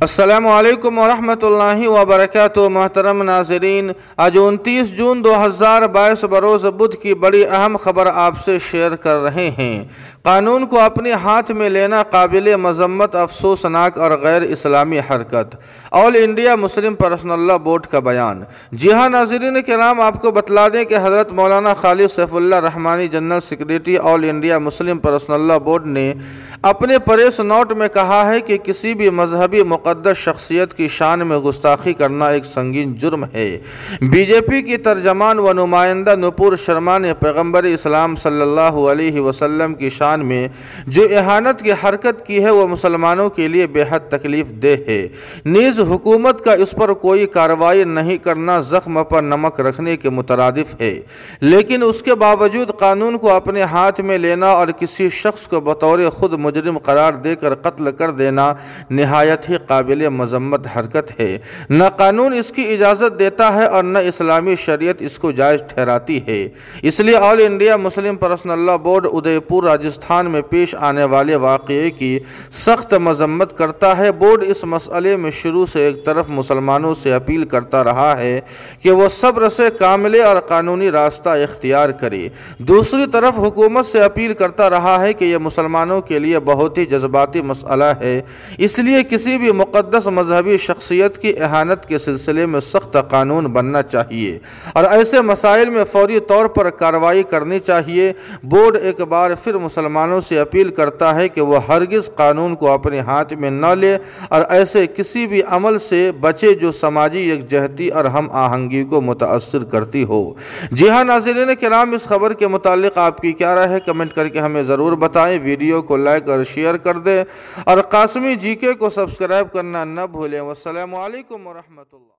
السلام علیکم ورحمۃ اللہ وبرکاتہ۔ محترم ناظرین، آج 29 جون 2022 بروز بدھ کی بڑی اہم خبر آپ سے شیئر کر رہے ہیں۔ قانون کو اپنے ہاتھ میں لینا قابل مذمت، افسوسناک اور غیر اسلامی حرکت۔ آل انڈیا مسلم پرسنل لا بورڈ کا بیان۔ جی ہاں ناظرین کرام، آپ کو بتلا دیں کہ حضرت مولانا خالد سیف اللہ رحمانی جنرل سیکریٹری آل انڈیا مسلم پرسنل لا بورڈ نے اپنے پریس نوٹ میں کہا ہے کہ کسی بھی مذہبی مقدس شخصیت کی شان میں گستاخی کرنا ایک سنگین جرم ہے۔ بی جے پی کی ترجمان و نمائندہ نپور شرما نے پیغمبر اسلام صلی اللہ علیہ وسلم کی شان میں جو اہانت کی حرکت کی ہے وہ مسلمانوں کے لیے بے حد تکلیف دہ ہے۔ نیز حکومت کا اس پر کوئی کارروائی نہیں کرنا زخم پر نمک رکھنے کے مترادف ہے، لیکن اس کے باوجود قانون کو اپنے ہاتھ میں لینا اور کسی شخص کو بطور خود مجرم قرار دے کر قتل کر دینا نہایت ہی قابل مذمت حرکت ہے۔ نہ قانون اس کی اجازت دیتا ہے اور نہ اسلامی شریعت اس کو جائز ٹھہراتی ہے۔ اس لیے آل انڈیا مسلم پرسنل لا بورڈ ادے پور راجستھان میں پیش آنے والے واقعے کی سخت مذمت کرتا ہے۔ بورڈ اس مسئلے میں شروع سے ایک طرف مسلمانوں سے اپیل کرتا رہا ہے کہ وہ صبر سے کاملے اور قانونی راستہ اختیار کرے، دوسری طرف حکومت سے اپیل کرتا رہا ہے کہ یہ مسلمانوں کے لیے بہت ہی جذباتی مسئلہ ہے، اس لیے کسی بھی مقدس مذہبی شخصیت کی اہانت کے سلسلے میں سخت قانون بننا چاہیے اور ایسے مسائل میں فوری طور پر کارروائی کرنی چاہیے۔ بورڈ ایک بار پھر مسلمانوں سے اپیل کرتا ہے کہ وہ ہرگز قانون کو اپنے ہاتھ میں نہ لے اور ایسے کسی بھی عمل سے بچے جو سماجی یکجہتی اور ہم آہنگی کو متاثر کرتی ہو۔ جی ہاں ناظرین کرام، اس خبر کے متعلق آپ کی کیا رائے ہے؟ کمنٹ کر کے ہمیں ضرور بتائیں، ویڈیو کو لائک اور شیئر کر دیں اور قاسمی جی کے کو سبسکرائب کرنا نہ بھولیں۔ والسلام علیکم ورحمۃ اللہ۔